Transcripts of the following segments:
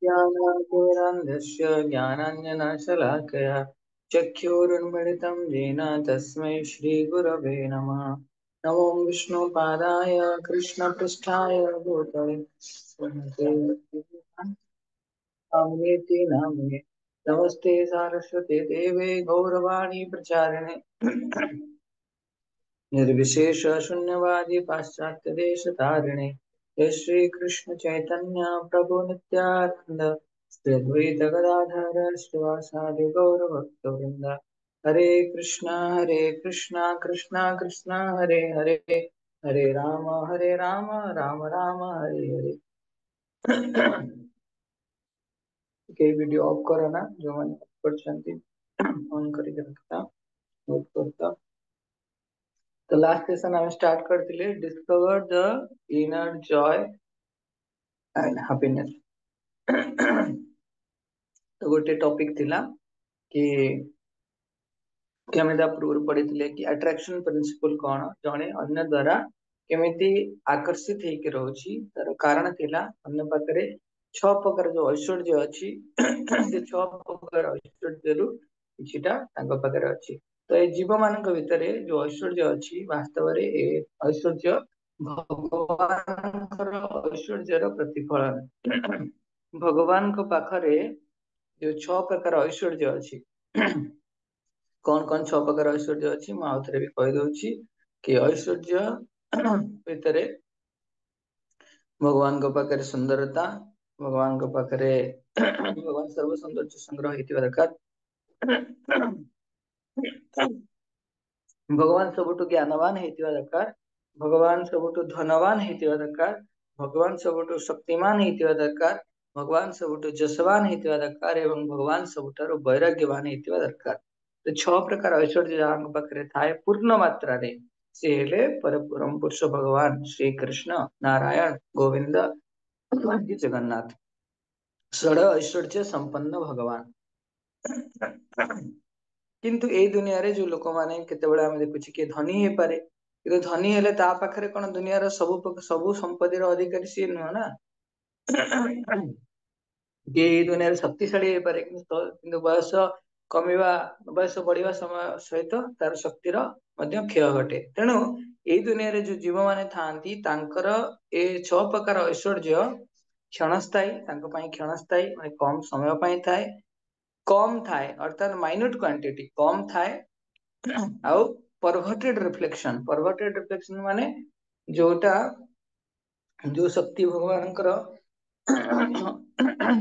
ज्ञानातिमिरान्धस्य ज्ञानाञ्जनशलाकया चक्षुरुन्मिलितं येन तस्मै श्रीगुरवे नमः। नमो विष्णुपादाय कृष्णपृष्ठाय भूतले नाम्नेति नाम्ने नमस्ते सारस्वते देवे गौरवाणी प्रचारिणे निर्विशेष शून्यवादी पाश्चात्य देश तारिणे जय श्री कृष्ण चैतन्य प्रभु नित्यानंद श्री अद्वैत गदाधर श्रीवासादि गौर भक्त वृंद हरे कृष्णा कृष्णा कृष्णा हरे हरे हरे राम राम राम हरे हरे। के वीडियो ऑफ करो ना जो मैंने पढ़ी ऑन करके रखता नोट करता। तो लास्ट सेशन हम स्टार्ट करथिले discover the inner Joy and happiness. तो गोटे टॉपिक थिला कि केमे दा पूर्व पढ़िथिले कि अट्रैक्शन प्रिंसिपल कोन जणे अन्य द्वारा केमिति आकर्षित हे के रहउची तार कारण थिला अन्य पाखरे छ प्रकार जो ऐश्वर्य अछि से छ प्रकार ऐश्वर्य रु किछिटा तांको पाखरे अछि। तो ए जीव मानक भितरे जो ऐश्वर्य अछि वास्तव रे ए ऐश्वर्य भगवानकर ऐश्वर्यर प्रतिफलन। भगवान को पाखरे जो छ प्रकार ऐश्वर्य अछि कौन कौन छ प्रकार ऐश्वर्य अछि मैं आउथरे भी कहि दउची कि ऐश्वर्य भितरे भगवान को पाखरे सुंदरता भगवान को पाखरे भगवान सर्व सौंदर्य संग्रह हेतिबा दरकार। भगवान सबुठु ज्ञानवान हेतिबा दरकार भगवान सबुठु धनवान हेतिबा दरकार भगवान सबुठु शक्तिमान हेतिबा दरकार भगवान सबुठु जसवान हेतिबा दरकार एवं भगवान सबुठारु वैराग्यवान हेतिबा दरकार। तो छ प्रकार ऐश्वर्य जहां पाखरे थाए पूर्ण मात्रा रे से हेले परम पुरुष भगवान श्री कृष्ण नारायण गोविंद जगन्नाथ षड ऐश्वर्य संपन्न भगवान। किंतु ए दुनिया रे जो लोक माने केते बेला हम देखुची के धनी हे पारे किंतु धनी हेले ता पाखरे कोन दुनिया रो सब संपत्ति रो अधिकारी सी न ना कि दुनिया रे शक्तिशाली हे पारे किंतु बयस कमिवा बयस बढ़िया समय सहित तार शक्तिर मध्य क्षय घटे। तेणु ए दुनिया रे जो जीव माने थांती तांकर ए छ प्रकार ऐश्वर्य क्षणस्थायी तांको पई क्षणस्थायी माने कम समय पई थाए कम थाए अर्थात माइन्यूट क्वांटिटी कम थाए आउ परवर्टेड रिफ्लेक्शन माने जोटा जो शक्ति भगवानकर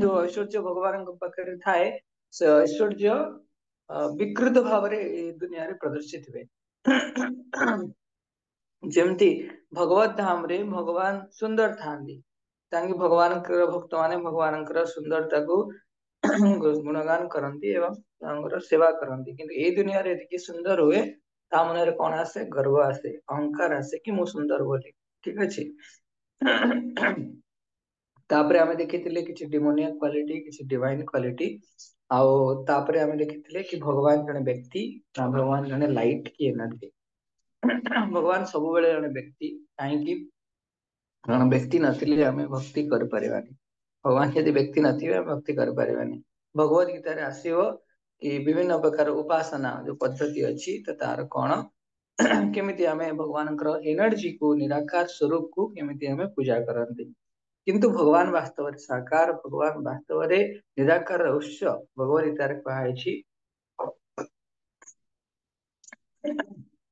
जो ऐश्वर्य भगवान पाखरे थाए से ऐश्वर्य विकृत भाव रे दुनिया रे प्रदर्शित हुए। जेमती भगवत धाम रे भगवान सुंदर थांदी तांगी भगवान भक्त माने भगवान सुंदरता को गुणगान करती एवं तांकर सेवा करती किंतु ए दुनिया रे एतिकी सुंदर हुए ता मन रे कोन आसे गर्व आसे अहंकार आसे कि मु सुंदर बोली ठीक अछि। तापरे हमें देखिथिले किछि डिमोनियक क्वालिटी किछि डिवाइन क्वालिटी आउ तापरे हमें देखिथिले कि भगवान जने व्यक्ति भगवान जने लाइट की एनर्जी भगवान सब बेले जने व्यक्ति काहे कि कारण व्यक्ति नथिले हमें भक्ति कर परिबानी भगवान यदि व्यक्ति नथिबे भक्ति कर परिबानी। भगवत गीता रे आसीबो कि विभिन्न प्रकार उपासना जो पद्धति अछि त तार कोन केमिति हमें भगवानकर एनर्जी को निराकार स्वरूप को केमिति हमें पूजा करंती किंतु भगवान वास्तव रे साकार भगवान वास्तव रे निराकार उच्च भगवत गीता रे कहा अछि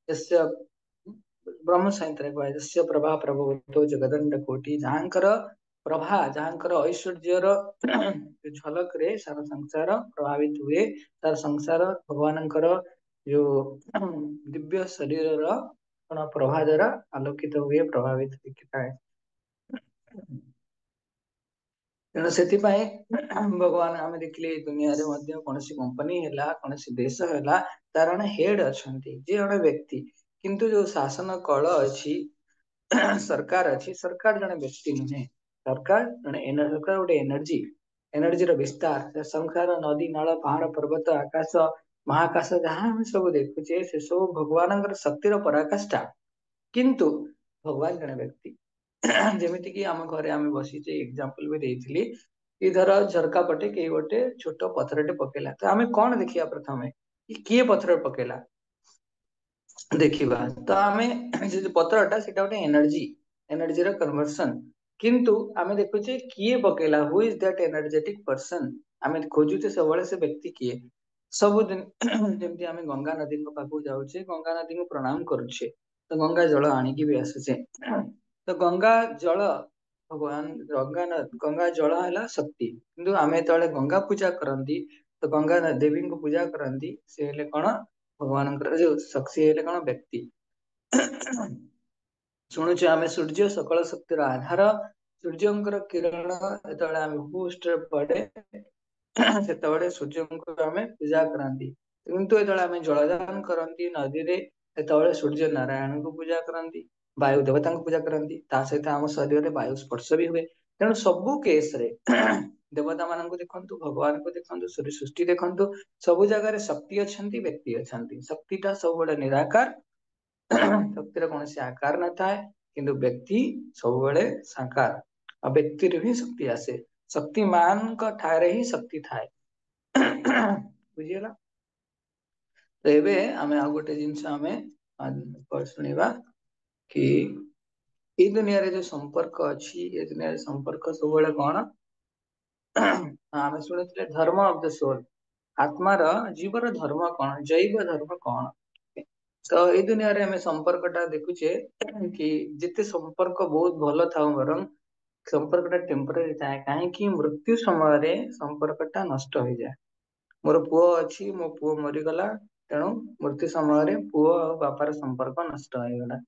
यस्य ब्रह्म संहिता रे कहा यस्य प्रभा प्रभवतो जगदंड कोटि जहांकर प्रभा जहांकर ऐश्वर्यर झलक रे सारा संसार प्रभावित हुए तार संसार भगवानकर जो दिव्य शरीर रो प्रभा द्वारा आलोकित हुए प्रभावित होता है। तेणु से भगवान आम देखिले दुनिया रे मध्य कौनसी कंपनी हैला कौनसी देश हैला तार जने हेड अछंती जे जने व्यक्ति किंतु जो शासन कल अछि सरकार अछि सरकार जने व्यक्ति नुहे सरकार जने सरकार गोटे एनर्जी रो विस्तार संसार नदी नाल पहाड़ पर्वत आकाश महाकाश जहाँ हम सब देखुचे से सब भगवान शक्तिर पराकाष्ठा किंतु भगवान जने व्यक्ति जेमिति कि आम घरे आम बसीचे एग्जांपल भी देइथिली इधर झरका पटे के गोटे छोट पथरटे पकेला तो आमे कौन देखिया प्रथमे कि किए पथर पकेला देखिबा तो आमे जे जो पथरटा सेटा गोटे एनर्जी एनर्जी रो कन्वर्सन किंतु आमे देखुचे किए पकेला who is that energetic person आमे खोजुचे सबले से व्यक्ति किए सबुदिन जेमती आमे गंगा नदी को पाखु जाउचे गंगा नदी को प्रणाम करूचे तो गंगा जल आनिकी भी आସୁचे तो गंगा जल भगवान गंगा जल है शक्ति किंतु आमे तळे गंगा पूजा करंती तो गंगा देवी को पूजा करंती से हेले कोन भगवान जो शक्ति हेले कोन व्यक्ति ଶୁଣୁଛେ ଆମେ ସୂର୍ଯ୍ୟ ସକଳ ଶକ୍ତିର ଆଧାର ସୂର୍ଯ୍ୟଙ୍କର କିରଣ ଯେତେବେଳେ ଆମେ ଭୂପୃଷ୍ଠରେ ପଡେ ସେତେବେଳେ ସୂର୍ଯ୍ୟଙ୍କୁ ଆମେ ପୂଜା କରନ୍ତି କିନ୍ତୁ ଯେତେବେଳେ ଆମେ ଜଳଦାନ କରନ୍ତି ନଦୀରେ ସେତେବେଳେ ସୂର୍ଯ୍ୟ ନାରାୟଣଙ୍କୁ ପୂଜା କରନ୍ତି ବାୟୁ ଦେବତାଙ୍କୁ ପୂଜା କରନ୍ତି ତା ସହିତ ଆମ ଶରୀରରେ ବାୟୁ ସ୍ପର୍ଶ ବି ହୁଏ ତେଣୁ ସବୁ କେସରେ ଦେବତା ମାନଙ୍କୁ ଦେଖନ୍ତୁ ଭଗବାନଙ୍କୁ ଦେଖନ୍ତୁ ସୃଷ୍ଟି ଦେଖନ୍ତୁ ସବୁ ଜାଗାରେ ଶକ୍ତି ଅଛନ୍ତି ବ୍ୟକ୍ତି ଅଛନ୍ତି ଶକ୍ତିଟା ସବୁବେଳେ ନିରାକାର ଶକ୍ତିର କୌଣସି ଆକାର ନଥାଏ କିନ୍ତୁ ବ୍ୟକ୍ତି ସବୁବେଳେ ସାକାର ଆଉ ବ୍ୟକ୍ତିରୁ ହିଁ ଶକ୍ତି ଆସେ ଶକ୍ତିମାନଙ୍କ ଠାରେ ହିଁ ଶକ୍ତି ଥାଏ ବୁଝିଗଲା ତ ଏବେ ଆମେ ଆଉ ଗୋଟେ ଜିନିଷ ଆମେ ଶୁଣିବା କି ଏଇ ଦୁନିଆରେ ଯୋଉ ସମ୍ପର୍କ ଅଛି ଏ ଦୁନିଆରେ ସମ୍ପର୍କ ସବୁବେଳେ କଣ ଆମେ ଶୁଣିଥିଲେ ଧର୍ମ ଅଫ ଦ ସୋଲ ଆତ୍ମାର ଜୀବର ଧର୍ମ କଣ ଜୈବ ଧର୍ମ କଣ ତ ଏଇ ଦୁନିଆରେ ଆମେ ସମ୍ପର୍କଟା ଦେଖୁଛେ କି ଯେତେ ସମ୍ପର୍କ ବହୁତ ଭଲ ଥାଉ ବରଂ ସମ୍ପର୍କଟା ଟେମ୍ପରାରୀ ଥାଏ କାହିଁକି ମୃତ୍ୟୁ ସମୟରେ ସମ୍ପର୍କଟା ନଷ୍ଟ ହେଇଯାଏ ମୋର ପୁଅ ଅଛି ମୋ ପୁଅ ମରିଗଲା ତେଣୁ ମୃତ୍ୟୁ ସମୟରେ ପୁଅ ଆଉ ବାପାର ସମ୍ପର୍କ ନଷ୍ଟ ହେଇଗଲା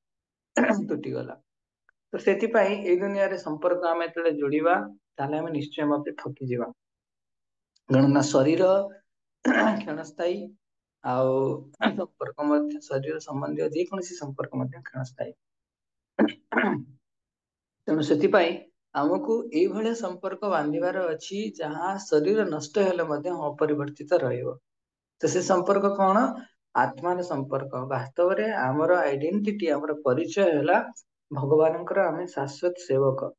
ତୁଟିଗଲା ତ ସେଥିପାଇଁ ଏଇ ଦୁନିଆରେ ସମ୍ପର୍କ ଆମେ ଯେତେବେଳେ ଯୋଡିବା ତାହେଲେ ଆମେ ନିଶ୍ଚୟ ଭାବରେ ଠକିଯିବା କାରଣ ଶରୀର କ୍ଷଣସ୍ଥାୟୀ ଆଉ ସମ୍ପର୍କ ମଧ୍ୟ ଶରୀର ସମ୍ବନ୍ଧୀୟ ଯେକୌଣସି ସମ୍ପର୍କ ମଧ୍ୟ କ୍ଷଣସ୍ଥାୟୀ ତେଣୁ ସେଥିପାଇଁ ଆମକୁ ଏଇଭଳିଆ ସମ୍ପର୍କ ବାନ୍ଧିବାର ଅଛି ଯାହା ଶରୀର ନଷ୍ଟ ହେଲେ ମଧ୍ୟ ଅପରିବର୍ତ୍ତିତ ରହିବ ତ ସେ ସମ୍ପର୍କ କଣ ଆତ୍ମାର ସମ୍ପର୍କ ବାସ୍ତବରେ ଆମର ଆଇଡେଣ୍ଟିଟି ଆମର ପରିଚୟ ହେଲା ଭଗବାନଙ୍କର ଆମେ ଶାଶ୍ୱତ ସେବକ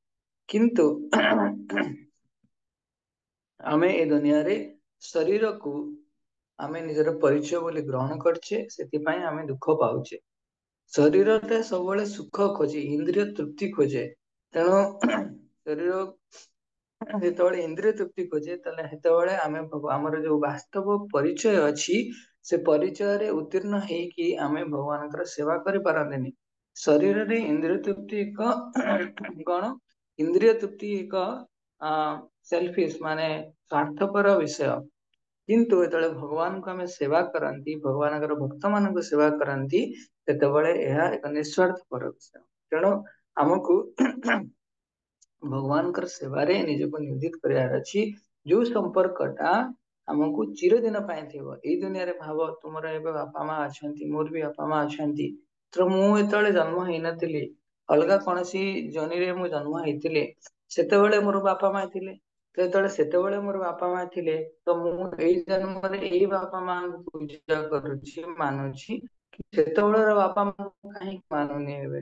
କିନ୍ତୁ ଆମେ ଏ ଦୁନିଆରେ ଶରୀରକୁ ଆମେ ନିଜର ପରିଚୟ ବୋଲି ଗ୍ରହଣ କରିଛେ ସେଥିପାଇଁ ଆମେ ଦୁଃଖ ପାଉଛେ ଶରୀରଟା ସବୁବେଳେ ସୁଖ ଖୋଜେ ଇନ୍ଦ୍ରିୟ ତୃପ୍ତି ଖୋଜେ ତେଣୁ ଶରୀର ଯେତେବେଳେ ଇନ୍ଦ୍ରିୟ ତୃପ୍ତି ଖୋଜେ ତାହେଲେ ସେତେବେଳେ ଆମେ ଆମର ଯୋଉ ବାସ୍ତବ ପରିଚୟ ଅଛି ସେ ପରିଚୟରେ ଉତ୍ତୀର୍ଣ୍ଣ ହେଇକି ଆମେ ଭଗବାନଙ୍କର ସେବା କରିପାରନ୍ତିନି ଶରୀରରେ ଇନ୍ଦ୍ରିୟ ତୃପ୍ତି ଏକ କଣ ଇନ୍ଦ୍ରିୟ ତୃପ୍ତି ଏକ ସେଲଫିସ ମାନେ ସ୍ୱାର୍ଥପର ବିଷୟ କିନ୍ତୁ ଯେତେବେଳେ ଭଗବାନଙ୍କୁ ଆମେ ସେବା କରନ୍ତି ଭଗବାନଙ୍କର ଭକ୍ତ ମାନଙ୍କୁ ସେବା କରନ୍ତି ସେତେବେଳେ ଏହା ଏକ ନିଃସ୍ୱାର୍ଥପର ବିଷୟ ତେଣୁ ଆମକୁ ଭଗବାନଙ୍କର ସେବାରେ ନିଜକୁ ନିୟୋଜିତ କରିବାର ଅଛି ଯୋଉ ସମ୍ପର୍କଟା ଆମକୁ ଚିରଦିନ ପାଇଁ ଥିବ ଏଇ ଦୁନିଆରେ ଭାବ ତୁମର ଏବେ ବାପା ମା ଅଛନ୍ତି ମୋର ବି ବାପା ମା ଅଛନ୍ତି ତ ମୁଁ ଯେତେବେଳେ ଜନ୍ମ ହେଇନଥିଲି ଅଲଗା କୌଣସି ଜନିରେ ମୁଁ ଜନ୍ମ ହେଇଥିଲି ସେତେବେଳେ ମୋର ବାପା ମା ଥିଲେ ତ ଯେତେବେଳେ ସେତେବେଳେ ମୋର ବାପା ମା ଥିଲେ ତ ମୁଁ ଏଇ ଜନ୍ମରେ ଏଇ ବାପା ମାଙ୍କୁ ପୂଜା କରୁଛି ମାନୁଛି ସେତେବେଳର ବାପା ମାଙ୍କୁ କାହିଁକି ମାନୁନି ଏବେ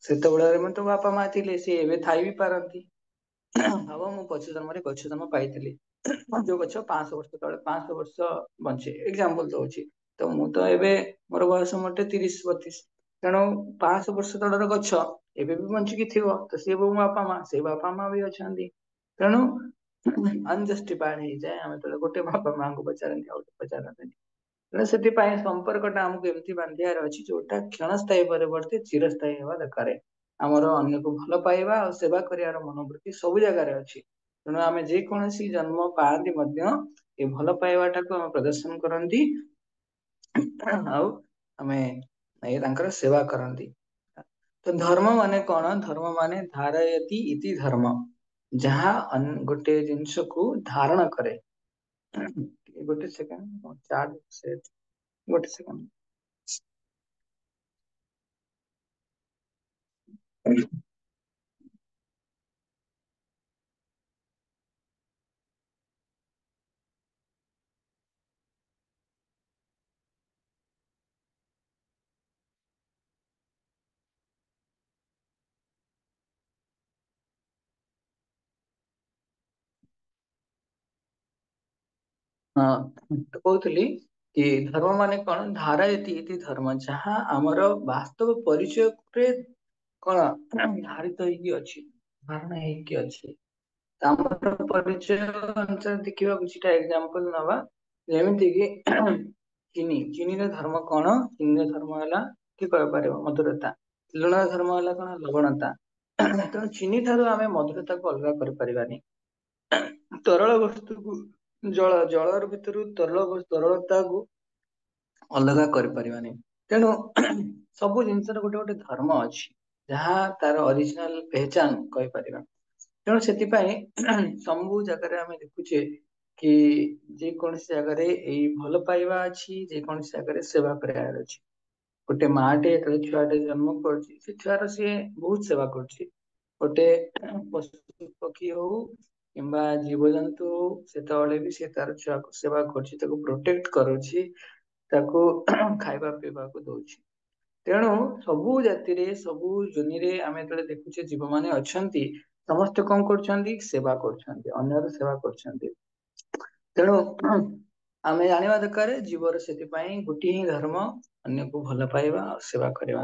ସେତେବେଳରେ ମଧ୍ୟ ବାପା ମା ଥିଲେ ସେ ଏବେ ଥାଇ ବି ପାରନ୍ତି ହବ ମୁଁ ପଛ ଜନ୍ମରେ ଗଛ ଜନ୍ମ ପାଇଥିଲି ଯୋଉ ଗଛ 500 ବର୍ଷ ତଳେ 500 ବର୍ଷ ବଞ୍ଚେ ଏକ୍ଜାମ୍ପଲ ଦଉଛି ତ ମୁଁ ତ ଏବେ ମୋର ବୟସ ମୋଟେ 30-32 ତେଣୁ 500 ବର୍ଷ ତଳର ଗଛ ଏବେ ବି ବଞ୍ଚିକି ଥିବ ତ ସିଏ ମୋ ବାପା ମା ସେଇ ବାପା ମା ବି ଅଛନ୍ତି ତେଣୁ ଅନଜଷ୍ଟିଫାଏଡ ହେଇଯାଏ ଆମେ ଯେତେବେଳେ ଗୋଟେ ବାପା ମାଙ୍କୁ ପଚାରନ୍ତି ଆଉ ଗୋଟେ ପଚାରନ୍ତିନି ତେଣୁ ସେଥିପାଇଁ ସମ୍ପର୍କଟା ଆମକୁ ଏମିତି ବାନ୍ଧିବାର ଅଛି ଯୋଉଟା କ୍ଷଣସ୍ଥାୟୀ ପରିବର୍ତ୍ତେ ଚିରସ୍ଥାୟୀ ହେବା ଦରକାର ଆମର ଅନ୍ୟକୁ ଭଲ ପାଇବା ଆଉ ସେବା କରିବାର ମନୋବୃତ୍ତି ସବୁ ଜାଗାରେ ଅଛି ତେଣୁ ଆମେ ଯେକୌଣସି ଜନ୍ମ ପାଆନ୍ତି ମଧ୍ୟ ଏ ଭଲ ପାଇବାଟାକୁ ଆମେ ପ୍ରଦର୍ଶନ କରନ୍ତି ଆଉ ଆମେ ଏ ତାଙ୍କର ସେବା କରନ୍ତି ତ ଧର୍ମ ମାନେ କଣ ଧର୍ମ ମାନେ ଧାରୟତି ଇତି ଧର୍ମ ଯାହା ଗୋଟେ ଜିନିଷକୁ ଧାରଣ କରେ ଗୋଟେ ସେକେଣ୍ଡ ଗୋଟେ ସେକେଣ୍ଡ ହଁ ତ କହୁଥିଲି କି ଧର୍ମ ମାନେ କଣ, ଧାରା ଇତି ଇତି ଧର୍ମ, ଯାହା ଆମର ବାସ୍ତବ ପରିଚୟରେ କଣ ଧାରିତ ହେଇକି ଅଛି, ଧାରଣା ହେଇକି ଅଛି। ତ ଆମର ପରିଚୟ ଅନୁସାରେ ଦେଖିବା କିଛିଟା ଏକ୍ସାମ୍ପଲ ନବା, ଯେମିତି କି ଚିନିର ଧର୍ମ କଣ? ଚିନିର ଧର୍ମ ହେଲା କି କହିପାରିବ ମଧୁରତା। ଲୁଣର ଧର୍ମ ହେଲା କଣ? ଲବଣତା। ତେଣୁ ଚିନି ଠାରୁ ଆମେ ମଧୁରତାକୁ ଅଲଗା କରିପାରିବାନି। ତରଳ ବସ୍ତୁକୁ ଜଳର ଭିତରୁ ତରଳତାକୁ ଅଲଗା କରିପାରିବାନି। ତେଣୁ ସବୁ ଜିନିଷର ଗୋଟେ ଗୋଟେ ଧର୍ମ ଅଛି, ଯାହା ତାର ଅରିଜିନାଲ ପେହଚାନ କହିପାରିବା। ତେଣୁ ସେଥିପାଇଁ ସବୁ ଜାଗାରେ ଆମେ ଦେଖୁଛେ କି ଯେ କୌଣସି ଜାଗାରେ ଏଇ ଭଲ ପାଇବା ଅଛି, ଯେ କୌଣସି ଜାଗାରେ ସେବା କରିବାର ଅଛି। ଗୋଟେ ମା ଟେ ଯେତେବେଳେ ଛୁଆଟେ ଜନ୍ମ କରୁଛି, ସେ ଛୁଆର ସିଏ ବହୁତ ସେବା କରୁଛି। ଗୋଟେ ପଶୁ ପକ୍ଷୀ ହଉ କିମ୍ବା ଜୀବଜନ୍ତୁ ହଉ, ସେତେବେଳେ ବି ସେ ତାର ଛୁଆକୁ ସେବା କରୁଛି, ତାକୁ ପ୍ରୋଟେକ୍ଟ କରୁଛି, ତାକୁ ଖାଇବା ପିଇବାକୁ ଦଉଛି। ତେଣୁ ସବୁ ଜାତିରେ, ସବୁ ଜୁନିରେ ଆମେ ଯେତେବେଳେ ଦେଖୁଛେ ଜୀବ ମାନେ ଅଛନ୍ତି, ସମସ୍ତେ କଣ କରୁଛନ୍ତି? ସେବା କରୁଛନ୍ତି, ଅନ୍ୟର ସେବା କରୁଛନ୍ତି। ତେଣୁ ଆମେ ଜାଣିବା ଦରକାର, ଜୀବର ସେଥିପାଇଁ ଗୋଟିଏ ହିଁ ଧର୍ମ, ଅନ୍ୟକୁ ଭଲ ପାଇବା ଆଉ ସେବା କରିବା।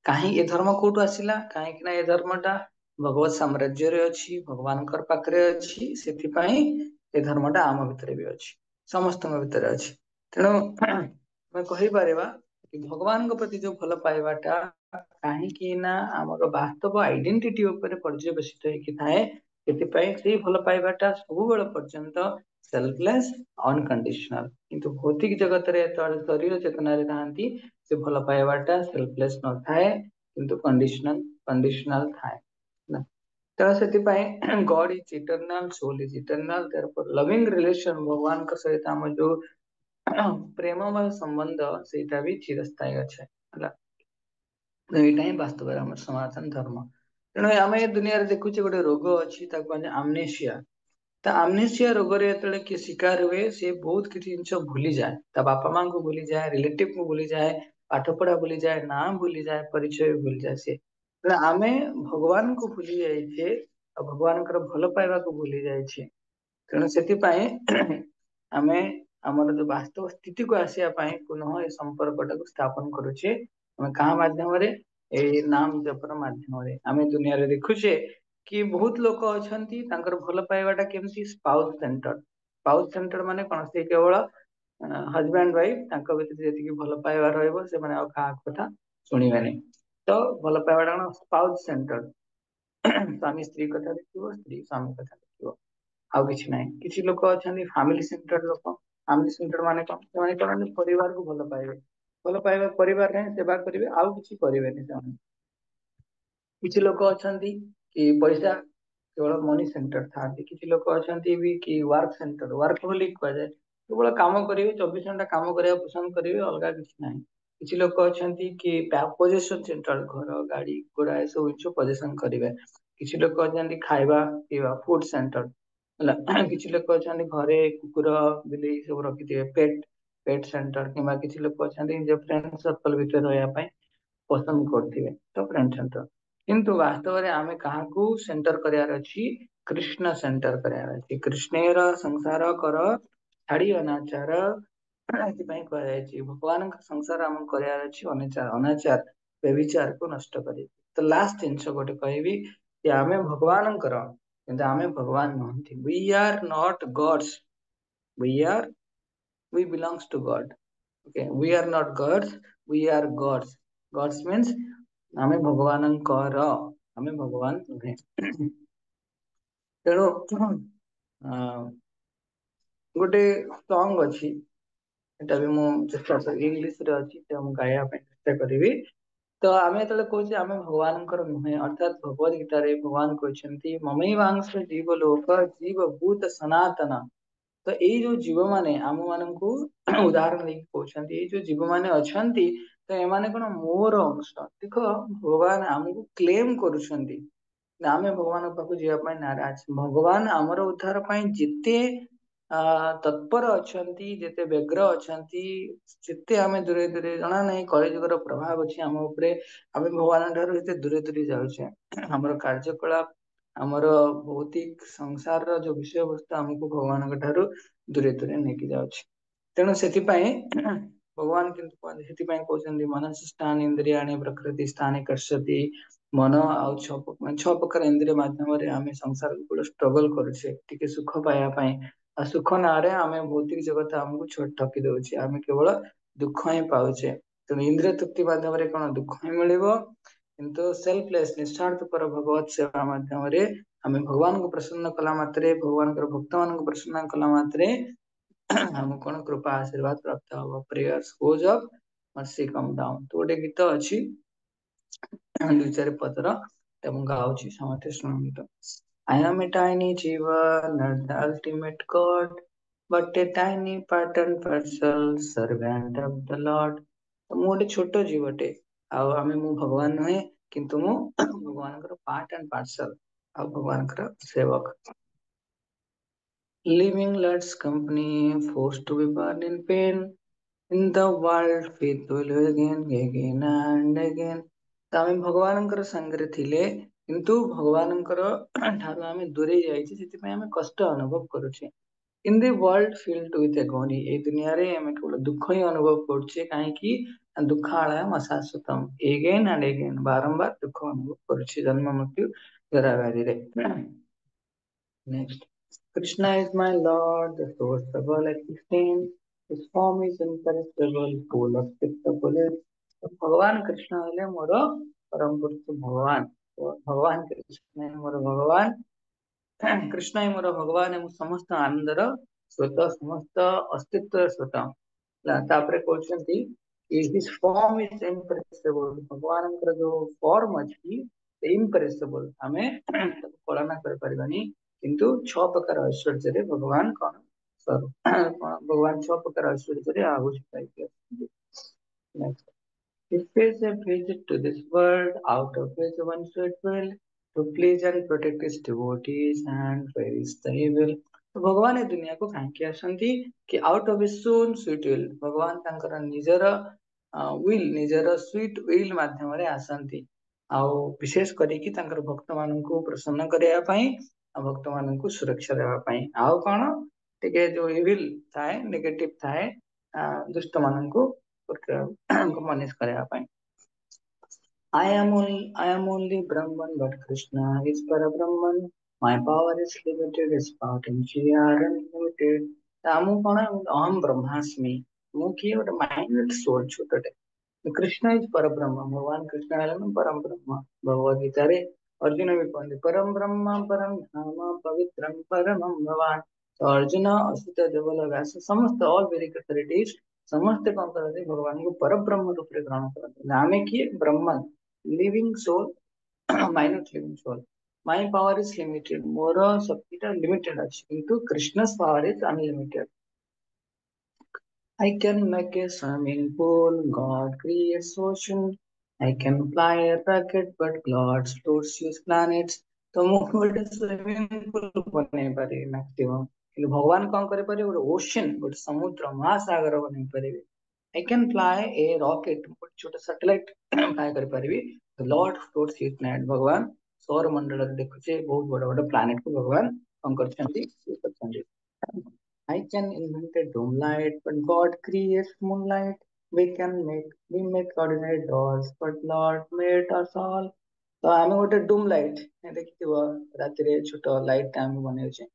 କାହିଁ ଏ ଧର୍ମ କୋଉଠୁ ଆସିଲା? କାହିଁକି ନା ଏ ଧର୍ମ ଟା ଭଗବତ ସାମ୍ରାଜ୍ୟରେ ଅଛି, ଭଗବାନଙ୍କର ପାଖରେ ଅଛି, ସେଥିପାଇଁ ଏ ଧର୍ମ ଟା ଆମ ଭିତରେ ବି ଅଛି, ସମସ୍ତଙ୍କ ଭିତରେ ଅଛି। ତେଣୁ ଆମେ କହିପାରିବା କି ଭଗବାନଙ୍କ ପ୍ରତି ଯୋଉ ଭଲ ପାଇବାଟା, କାହିଁକି ନା ଆମର ବାସ୍ତବ ଆଇଡେଣ୍ଟିଟି ଉପରେ ପର୍ଯ୍ୟବେସିତ ହେଇକି ଥାଏ। ସେଥିପାଇଁ ସେଇ ଭଲ ପାଇବାଟା ସବୁବେଳ ପର୍ଯ୍ୟନ୍ତ ସେଲଫଲେସ୍, ଅନକଣ୍ଡିସନାଲ। କିନ୍ତୁ ଭୌତିକ ଜଗତରେ ଯେତେବେଳେ ଶରୀର ଚେତନାରେ ଥାନ୍ତି, ସେ ଭଲ ପାଇବାଟା ସେଲଫଲେସ୍ ନଥାଏ, କିନ୍ତୁ କଣ୍ଡିସନାଲ ଥାଏ। ତ ସେଥିପାଇଁ ଗଡ୍ ଇଜ ଇଟରନାଲ, ସୋଲ ଇଜ ଇଟରନାଲ, ଲଭିଂ ରିଲେସନ ଭଗବାନଙ୍କ ସହିତ ଆମ ଯୋଉ ପ୍ରେମମୟ ସମ୍ବନ୍ଧ, ସେଇଟା ବି ଚିରସ୍ଥାୟୀ ଅଛେ ହେଲା। ଏଇଟା ହିଁ ବାସ୍ତବରେ ଆମର ସନାତନ ଧର୍ମ। ତେଣୁ ଆମେ ଏ ଦୁନିଆରେ ଦେଖୁଛେ ଗୋଟେ ରୋଗ ଅଛି, ତାକୁ କୁହାଯାଏ ଆମନେସିଆ। ତା ଆମନେସିଆ ରୋଗରେ ଯେତେବେଳେ କିଏ ଶିକାର ହୁଏ, ସେ ବହୁତ କିଛି ଜିନିଷ ଭୁଲିଯାଏ। ତା ବାପା ମାଙ୍କୁ ଭୁଲିଯାଏ, ରିଲେଟିଭକୁ ଭୁଲିଯାଏ, ପାଠ ପଢା ଭୁଲିଯାଏ, ନାଁ ଭୁଲିଯାଏ, ପରିଚୟ ଭୁଲିଯାଏ ସେ। ତେଣୁ ଆମେ ଭଗବାନଙ୍କୁ ଭୁଲି ଯାଇଛେ, ଆଉ ଭଗବାନଙ୍କର ଭଲ ପାଇବାକୁ ଭୁଲି ଯାଇଛେ। ତେଣୁ ସେଥିପାଇଁ ଆମେ ଆମର ଯୋଉ ବାସ୍ତବ ସ୍ଥିତିକୁ ଆସିବା ପାଇଁ ପୁନଃ ଏ ସମ୍ପର୍କଟାକୁ ସ୍ଥାପନ କରୁଛେ। ଆମେ କାହା ମାଧ୍ୟମରେ? ଏଇ ନାମ ଜପର ମାଧ୍ୟମରେ। ଆମେ ଦୁନିଆରେ ଦେଖୁଛେ କି ବହୁତ ଲୋକ ଅଛନ୍ତି, ତାଙ୍କର ଭଲ ପାଇବାଟା କେମିତି? ସ୍ପାଉସ ସେଣ୍ଟର। ସ୍ପାଉସ ସେଣ୍ଟର ମାନେ କଣ? ସେ କେବଳ ହଜବାଣ୍ଡ ୱାଇଫ ତାଙ୍କ ଭିତରେ ଯେତିକି ଭଲ ପାଇବା ରହିବ, ସେମାନେ ଆଉ କାହା କଥା ଶୁଣିବେନି। ତ ଭଲ ପାଇବାଟା କଣ? ସ୍ପାଉସ ସେଣ୍ଟର। ସ୍ୱାମୀ ସ୍ତ୍ରୀ କଥା ଦେଖିବ, ସ୍ତ୍ରୀ ସ୍ୱାମୀ କଥା ଦେଖିବ, ଆଉ କିଛି ନାହିଁ। କିଛି ଲୋକ ଅଛନ୍ତି ଫାମିଲି ସେଣ୍ଟର ଲୋକ। ଫାମିଲି ସେଣ୍ଟର ମାନେ କଣ? ସେମାନେ କଣ? ପରିବାରକୁ ଭଲ ପାଇବେ, ଭଲ ପାଇବା, ପରିବାରରେ ହିଁ ସେବା କରିବେ, ଆଉ କିଛି କରିବେନି ସେମାନେ। କିଛି ଲୋକ ଅଛନ୍ତି କି ପଇସା କେବଳ ମନି ସେଣ୍ଟର ଥାନ୍ତି। କିଛି ଲୋକ ଅଛନ୍ତି ବି କି ୱାର୍କ ସେଣ୍ଟର, ୱାର୍କ ବୋଲି କୁହାଯାଏ। କେବଳ କାମ କରିବେ, 24 ଘଣ୍ଟା କାମ କରିବାକୁ ପସନ୍ଦ କରିବେ, ଅଲଗା କିଛି ନାହିଁ। କିଛି ଲୋକ ଅଛନ୍ତି କି ପୋଜିସନ ସେଣ୍ଟର, ଘର, ଗାଡି, ଘୋଡା ଏସବୁ ଜିନିଷ ପୋଜିସନ କରିବେ। କିଛି ଲୋକ ଅଛନ୍ତି ଖାଇବା ପିଇବା, ଫୁଡ ସେଣ୍ଟର ହେଲା। କିଛି ଲୋକ ଅଛନ୍ତି ଘରେ କୁକୁର, ବିଲେଇ ସବୁ ରଖିଥିବେ, ପେଟ ସେଣ୍ଟର। କିମ୍ବା କିଛି ଲୋକ ଅଛନ୍ତି ନିଜ ଫ୍ରେଣ୍ଡ ସର୍କଲ ଭିତରେ ରହିବା ପାଇଁ ପସନ୍ଦ କରୁଥିବେ, ତ ଫ୍ରେଣ୍ଡ ସେଣ୍ଟର। କିନ୍ତୁ ବାସ୍ତବରେ ଆମେ କାହାକୁ ସେଣ୍ଟର କରିବାର ଅଛି? କୃଷ୍ଣ ସେଣ୍ଟର କରିବାର ଅଛି। କୃଷ୍ଣର ସଂସାର କର ଛାଡି ଅନାଚାର। ଏଥିପାଇଁ କୁହାଯାଇଛି, ଭଗବାନଙ୍କ ସଂସାର ଆମକୁ କରିବାର ଅଛି ଅନାଚାର, ବ୍ୟଭିଚାରକୁ ନଷ୍ଟ କରି। ତ ଲାଷ୍ଟ ଜିନିଷ ଗୋଟେ କହିବି କି ଆମେ ଭଗବାନଙ୍କର, କିନ୍ତୁ ଆମେ ଭଗବାନ ନୁହନ୍ତି। We are not gods. We are, we belongs to God. Okay, we are not gods, we are gods. Gods means ଆମେ ଭଗବାନଙ୍କର, ଆମେ ଭଗବାନ ନୁହେଁ। ତେଣୁ ଗୋଟେ ସଙ୍ଗ ଅଛି, ଏଟା ବି ମୁଁ ଚେଷ୍ଟା କରିବି, ଇଂଲିଶରେ ଅଛି, ତ ମୁଁ ଗାଇବା ପାଇଁ ଚେଷ୍ଟା କରିବି। ତ ଆମେ ଯେତେବେଳେ କହୁଛେ ଆମେ ଭଗବାନଙ୍କର ନୁହେଁ, ଅର୍ଥାତ ଭଗବତ ଗୀତାରେ ଭଗବାନ କହିଛନ୍ତି ମମୈବାଂଶ ଜୀବ ଲୋକ ଜୀବ ଭୂତ ସନାତନ। ତ ଏଇ ଯୋଉ ଜୀବ ମାନେ ଆମ ମାନଙ୍କୁ ଉଦାହରଣ ଦେଇକି କହୁଛନ୍ତି, ଏଇ ଯୋଉ ଜୀବ ମାନେ ଅଛନ୍ତି, ତ ଏମାନେ କଣ? ମୋର ଅଂଶ। ଦେଖ, ଭଗବାନ ଆମକୁ କ୍ଲେମ କରୁଛନ୍ତି, ଆମେ ଭଗବାନଙ୍କ ପାଖକୁ ଯିବା ପାଇଁ ନାରାଜ। ଭଗବାନ ଆମର ଉଦ୍ଧାର ପାଇଁ ଯେତେ ତତ୍ପର ଅଛନ୍ତି, ଯେତେ ବ୍ୟଗ୍ର ଅଛନ୍ତି, ଯେତେ ଆମେ ଦୂରେ ଦୂରେ, ଜଣା ନାହିଁ କଳିଯୁଗର ପ୍ରଭାବ ଅଛି ଆମ ଉପରେ, ଆମେ ଭଗବାନଙ୍କ ଠାରୁ ଏତେ ଦୂରେ ଦୂରେ ଯାଉଛେ। ଆମର କାର୍ଯ୍ୟକଳାପ, आमर भौतिक संसार रो जो विषय वस्तु हमको भगवान ठारू दूरे दूरे नेकी जाउछि। तेणु सेथिपाई भगवान किंतु सेथिपाई कहउछन्ति मनस स्थान इंद्रियाणि प्रकृति स्थाने कर्षति। मन आउ छ प्रकार इंद्रिय माध्यम रे आमे संसार को स्ट्रगल करूछे टिके सुख पाया पाई आ सुख नारे आमे भौतिक जगत हमको ठकी दउछि आमे केवल दुख ही पाउछे। तेणु इंद्रिय तृप्ति माध्यम रे कोन दुख ही मिलिबो किंतु सेल्फलेस निस्वार्थ पर भगवत सेवा माध्यम रे आमे भगवान को प्रसन्न कला मात्रे भगवान कर भक्त मान को प्रसन्न कला मात्रे हम कोन कृपा आशीर्वाद प्राप्त हो। Prayers goes up mercy come down तो गोटे गीत अछि दुई चार पदर तम गाउछि समते सुनंत। I am a tiny jiva, not the ultimate god, but a tiny part and parcel, servant of the Lord। तो मु गोटे छोट जीवटे आउ आमे मु भगवान नहे किंतु मु भगवान कर पार्ट एंड पार्सल आ भगवान कर सेवक। Living Lord's company, forced to be born in pain, in the world faithful again and again। तो आमे भगवानଙ୍କର संगरे थिले किंतु भगवानଙ୍କର ठाରୁ ଆମେ ଦୂରେଇ ଯାଇଛେ ସେଥିପାଇଁ ଆମେ କଷ୍ଟ ଅନୁଭବ କରୁଛେ। In the world filled with agony ए दुनियारे ଆମେ କେବଳ ଦୁଃଖ ହିଁ ଅନୁଭବ କରୁଛେ କାହିଁକି ଦୁଃଖାଳୟମ୍ ଅଶାଶ୍ୱତମ୍ again and again ବାରମ୍ବାର ଦୁଃଖ ଅନୁଭବ କରୁଛେ ଜନ୍ମ ମୃତ୍ୟୁ ଜରା ବ୍ୟାଧିରେ। Next, Krishna is my Lord, the source of all existence. His form is imperishable, full of spectacular। तो भगवान कृष्ण हेले मोर परम पुरुष भगवान। तो भगवान कृष्ण है मोर भगवान कृष्ण ही मोर भगवान है समस्त आनंदर स्रोत समस्त अस्तित्व स्रोत। तापरे कहउछन्ति हिज फॉर्म इज इम्प्रेसिबल भगवान जो फॉर्म अछि इम्प्रेसिबल आमे कल्पना कर परिबानी किंतु छ प्रकार ऐश्वर्य रे भगवान कोन भगवान छ प्रकार ऐश्वर्य रे आहुति पाइके। Next, he pays a visit to this world out of his one sweet will to please and protect his devotees and perish the evil। तो भगवान ए दुनिया को काहे आसंती कि out of his own sweet will भगवान तांकर निजर विल निजर स्वीट विल माध्यम रे आसंती आउ विशेष करी कि तांकर भक्त माननकु प्रसन्न करिया पई आ भक्त माननकु सुरक्षा देवा पई आउ कोन टिके जो इविल थाए नेगेटिव थाए दुष्ट माननकु मनिष करिया पई। I am only Brahman, but Krishna is Parabrahman. My power is limited, his potency are unlimited। तामु कोण अहम ब्रह्मास्मि मु किए गोटे माइंड सोल छोटटे। कृष्ण इज परब्रह्म भगवान कृष्ण है परम ब्रह्म भगवद गीता रे अर्जुन भी कहते परम ब्रह्म परम धाम पवित्रम परमम भगवान। तो अर्जुन असित देवल व्यास समस्त ऑल वेदिक अथॉरिटीज समस्त कौन करते भगवान को पर ब्रह्म रूप में ग्रहण करते नामे किए ब्रह्मन living soul minus living soul. My power is limited मोर शक्तिटा लिमिटेड अछि किंतु कृष्ण's power is unlimited. I can make a swimming pool, God creates ocean. I can fly a rocket, but God floats use planets। तो ମୁଁ ଗୋଟେ swimming pool ବନେଇ ପାରିବି maximum କିନ୍ତୁ ଭଗବାନ କଣ କରିପାରିବେ ଗୋଟେ ଓशन ଗୋଟେ ସମୁଦ୍ର ମହାସାଗର ବନେଇ ପାରିବେ। I can fly a rocket ଗୋଟେ ଛୋଟ satellite fly କରିପାରିବି। Lord floats his planet ଭଗବାନ ସୌର ମଣ୍ଡଳରେ ଦେଖୁଛେ ବହୁତ ବଡ ବଡ planet କୁ ଭଗବାନ କଣ କରିଛନ୍ତି ଇଏ କରିଛନ୍ତି। I can invent a dome light, but God creates moonlight। We make ordinary dolls, but Lord made us all। तो आमे गोटे डूम लाइट देखिथिबो रातिरे छोट लाइट आमे बनेउछे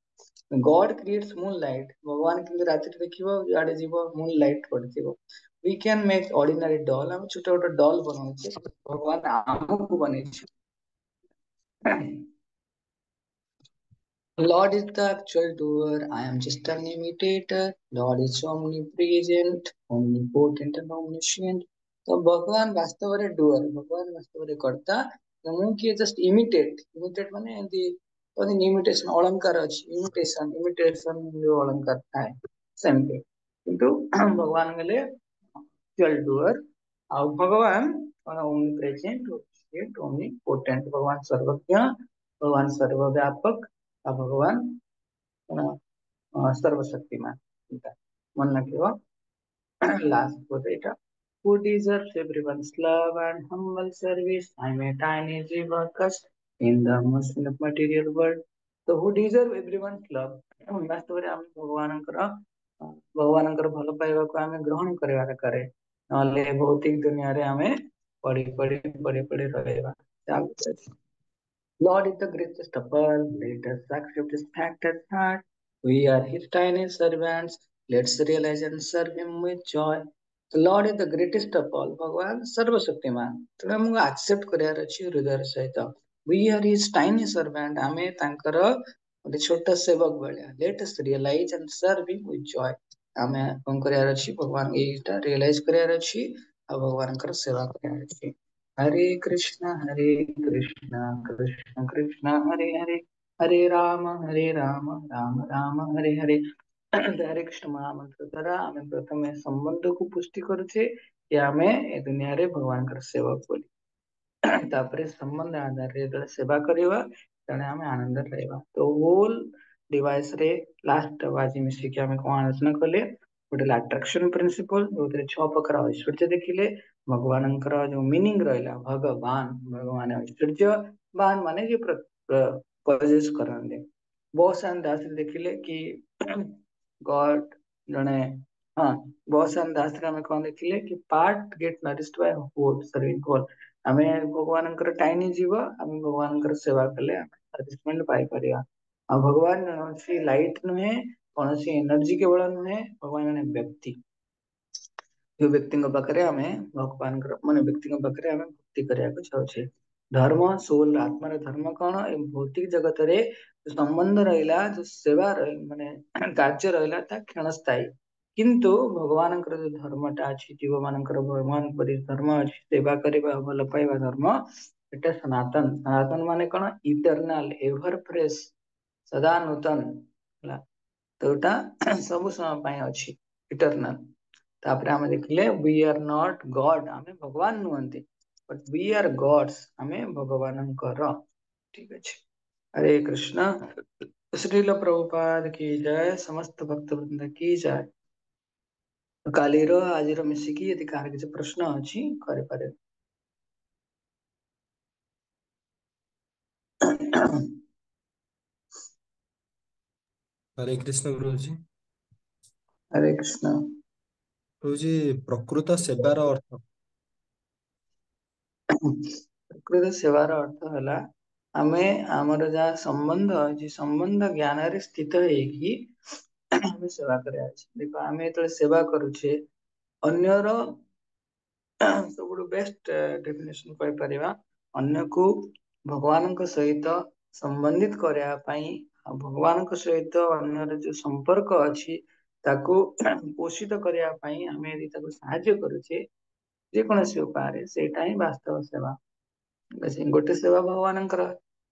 गॉड क्रिएट्स मून लाइट भगवान किंतु रातिरे देखिबो आडे जीवो मून लाइट पड़थिबो। We can make ordinary doll हम छोट छोट डॉल बनाउछे भगवान हमको बनेछे। Lord is the actual doer, I am just an imitator। Lord is omnipresent, omnipotent and omniscient। तो भगवान वास्तव रे डुअर भगवान वास्तव रे करता मु किए जस्ट इमिटेट माने एंदी ओनी इमिटेशन अलंकार अछि इमिटेशन जो अलंकार थाए सेमते किंतु भगवान गेले एक्चुअल डुअर आ भगवान ओमनिप्रेजेंट ओमनिपोटेंट भगवान सर्वज्ञ भगवान सर्वव्यापक भगवान सर्वशक्तिमान मन रखियो। लास्ट बोलते इटा who deserves everyone's love and humble service। I'm a tiny jiva cast in the machine of material world, so who deserve everyone's love. ବାସ୍ତବରେ ଆମେ ଭଗବାନଙ୍କର ଭଲ ପାଇବାକୁ ଆମେ ଗ୍ରହଣ କରିବା ଦରକାର, ନହେଲେ ଭୌତିକ ଦୁନିଆରେ ଆମେ ପଢି ପଢି ପଢି ପଢି ରହିବା। Lord is the greatest of all. Let us accept this fact at heart. We are His tiny servants. Let's realize and serve Him with joy. The Lord is the greatest of all. भगवान सर्वशक्तिमान। ତେଣୁ ଆମକୁ accept କରିବାର ଅଛି ହୃଦୟର ସହିତ। We are His tiny servant. ଆମେ ତାଙ୍କର ଗୋଟେ ଛୋଟ ସେବକ ଭଳିଆ। Let us realize and serve Him with joy. ଆମେ କଣ କରିବାର ଅଛି? ଭଗବାନ ଏଇଟା realize କରିବାର ଅଛି ଆଉ ଭଗବାନଙ୍କର ସେବା କରିବାର ଅଛି। हरे कृष्णा कृष्ण कृष्ण हरे हरे, हरे राम राम राम हरे हरे। हरे कृष्ण महामंत्र द्वारा आमे प्रथमे संबंध को पुष्टि करुचे कि आमे ए दुनिया रे भगवान कर सेवक बोली। तापरे संबंध आधार रे जब सेवा करिवा तने आमे आनंद रहइबा। तो होल डिवाइस रे लास्ट बाजी मिसी के आमे कोन आलोचना कले गोटे अट्रैक्शन प्रिंसिपल जोते छ प्रकार ऐश्वर्य देखिले, भगवानଙ୍କର जो मीनिंग रहला भगवान भगवान ऐश्वर्यवान माने जे पजेस करंदे। बॉस एंड दास देखिले कि गॉड जने हाँ बॉस एंड दास रे हमें कोन देखिले कि part get nourished by whole serving whole. आमे भगवानଙ୍କର टाइनी जीव आमे भगवानଙ୍କର सेवा कले नरिशमेंट पाई परिया। आ भगवान से लाइट नुहे कौन सी एनर्जी केवल नुहे, भगवान जने व्यक्ति। जो व्यक्ति पाखे आम भगवान मान व्यक्ति पाखे आम भक्ति करने चाहे। धर्म सोल आत्मार धर्म कौन भौतिक जगत रे संबंध रहा जो सेवा माने कार्य रहा क्षणस्थायी, किंतु भगवान जो धर्मटा अच्छी जीव मान भगवान परि धर्म अच्छी सेवा करने भल पाइबा धर्म एटा सनातन। सनातन माने कौन इटरनाल एवर फ्रेश सदा नूतन है। तो सब समय अच्छी इटरनाल। तापर आमे देखले वी आर नॉट गॉड, आमे भगवान नुहंती बट वी आर गॉड्स, आमे भगवानंकर। ठीक अछि। हरे कृष्ण। श्रील प्रभुपाद की जय, समस्त भक्त वृंद की जय। कालीर आजिर मिसिकी यदि कार किछ प्रश्न अछि करे पारे। हरे कृष्ण गुरुजी। हरे कृष्ण। गुरुजी प्रकृत सेवार अर्थ प्रकृत सेवार अर्थ हला आमे हमर जा संबंध अछि संबंध ज्ञान रे स्थित हेकी आमे सेवा करे अछि। देखो आमे तो सेवा करूछे अन्यर सबुठु बेस्ट डेफिनेशन कहि परिबा अन्य को भगवान सहित संबंधित करया पई भगवान सहित अन्यर जो संपर्क अछि ताको पोषित करया पई हमें यदि ताको सहाय्य करूछे जे कोनोसी उपाय सेटा ही वास्तव सेवा। गोटे सेवा भगवानଙ୍କର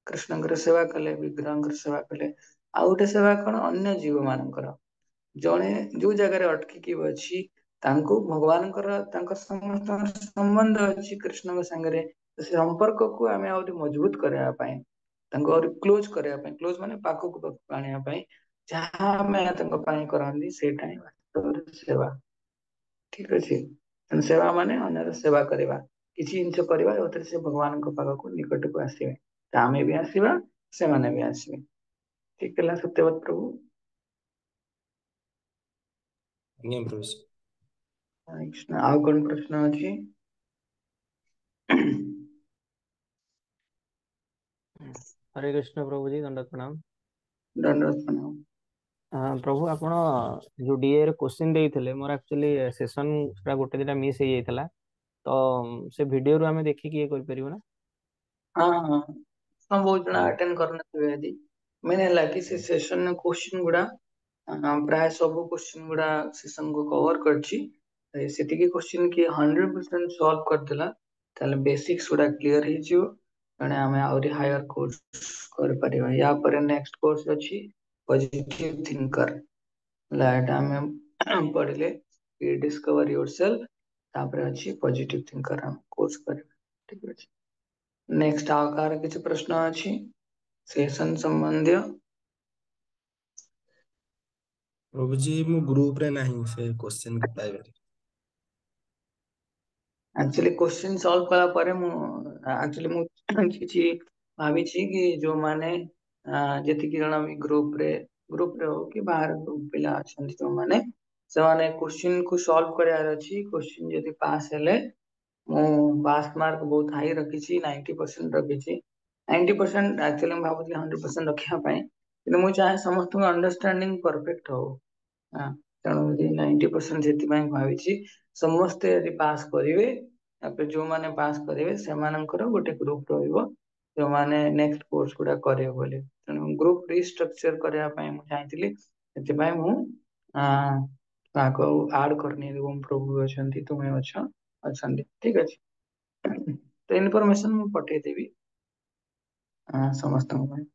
कृष्णଙ୍କର सेवा कले विग्रहଙ୍କର सेवा कले ଆଉ ଗୋଟେ सेवा कौन अन्य जीव मानकर जड़े जो जगह अटकी अच्छी तांको भगवानଙ୍କର तांकर संबंध अच्छी कृष्ण संगे से संपर्क को आमे और मजबूत करया पाए तांको और क्लोज करया पाए क्लोज माने पाखक आनिया पाए जहां आमे तांको पाए करांदी सेटा ही वास्तव सेवा। ठीक अछि। सेवा माने अन्य सेवा करवा किसी जिनस करवा जो से भगवान पाखक निकट को आसवे आमे भी आसवा से माने भी आसवे। ठीक है सत्यवत प्रभु। प्रभुजी। कृष्ण आउ कौन प्रश्न अछि? हरे कृष्ण प्रभु जी, दंडवत प्रणाम। दंडवत प्रणाम। प्रभु आपण जो डीए रे क्वेश्चन देइथिले मोर एक्चुअली सेशन पूरा गोटे दिटा मिस हे जाइतला तो से वीडियो रो हमें देखि कि कर परिबो ना? हां हां हम बहुत जना हाँ अटेंड करना यदि मैंने लागी से सेशन क्वेश्चन गुडा प्राय सब क्वेश्चन गुडा सेशन को कवर करछि सेति के क्वेश्चन की 100% सॉल्व कर देला ताले बेसिक्स गुडा क्लियर हे जियो तने हमें और हायर कोर्स कर परिबा। या पर नेक्स्ट कोर्स अछि पॉजिटिव थिंकर लाइट हमें पढ़ले डिस्कवर योरसेल्फ तापर अछि पॉजिटिव थिंकर हम कोर्स कर। ठीक अछि। नेक्स्ट आकार किछ प्रश्न अछि सेशन संबंधी? प्रभुजी मु ग्रुप रे नाही से क्वेश्चन के पाइबे। एक्चुअली क्वेश्चन सॉल्व कला परे मु एक्चुअली मु किछि भाभी कि जो माने जेतिकी जण भी ग्रुप रे हो कि बाहर ग्रुप पिला अछंती जो माने से माने क्वेश्चन को सॉल्व करार अछि क्वेश्चन जदि पास हेले मु पास मार्क बहुत हाई रखिछि 90% रखिछि 90% एक्चुअली मैं भाबुଥିଲି 100% रखिया पाए କିନ୍ତୁ ମୁଁ ଚାहे ସମସ୍ତଙ୍କୁ अंडरस्टैंडिंग परफेक्ट हो तेणु 90% ସେଥିପାଇଁ ଭାବିଛି ସମସ୍ତେ ଯଦି ପାସ୍ କରିବେ ତାପରେ ଯୋଉମାନେ ପାସ୍ କରିବେ ସେମାନଙ୍କର ଗୋଟେ ଗ୍ରୁପ ରହିବ ଯୋଉମାନେ ନେକ୍ସଟ କୋर्स गुडा କରିବେ ବୋଲି ତେଣୁ ଗ୍ରୁପ ରିସ୍ଟ୍ରକ୍ଚର କରିବା ପାଇଁ ମୁଁ ଚାହିଁଥିଲି ସେଥିପାଇଁ ମୁଁ ତାକୁ ଆଡ କରିନି ଓମ ପ୍ରଭୁ ଅଛନ୍ତି ତୁମେ ଅଛନ୍ତି ଠିକ ଅଛି ତ इनफॉरमेशन ମୁଁ ପଠେଇଦେବି ସମସ୍ତଙ୍କ ପାଇଁ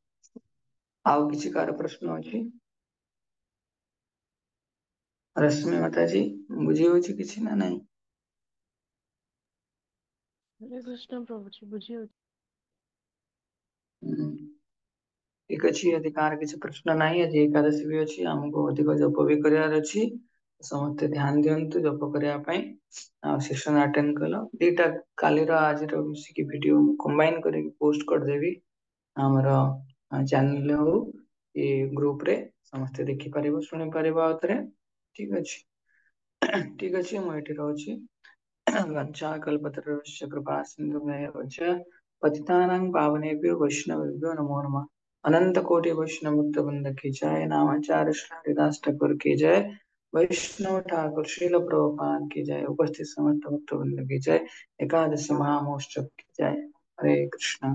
ଆଉ କିଛି କାର ପ୍ରଶ୍ନ ଅଛି रश्मि माताजी बुझी होची किसी ना नहीं हरे कृष्ण प्रभुजी बुझी ठीक अच्छी अधिकार किसी प्रश्न नहीं है एकादशी भी अच्छी हमको अधिक जप भी करार अच्छी समस्त ध्यान दियंतु जप करया पई सेशन अटेंड कलो दीटा काली रो आज रो मिसिकी वीडियो कंबाइन करके पोस्ट कर देबी हमर चैनल हो ये ग्रुप रे समस्त देखि परिबो सुनि परिबो आउतरे ठीक अछि ठीक अछि हम एठी रहउछि वंशाकल्पतरुश्च कृपा सिन्धुमेव च पतितानां पावनेभ्यो वैष्णवेभ्यो नमो नमः अनंत कोटि वैष्णव भक्त वृंद की जय नामाचार्य श्री हरिदास ठाकुर की जय वैष्णव ठाकुर श्रील प्रभुपाद की जय उपस्थित समस्त भक्त वृंद की जय एकादशी महामहोत्सव की जय हरे कृष्णा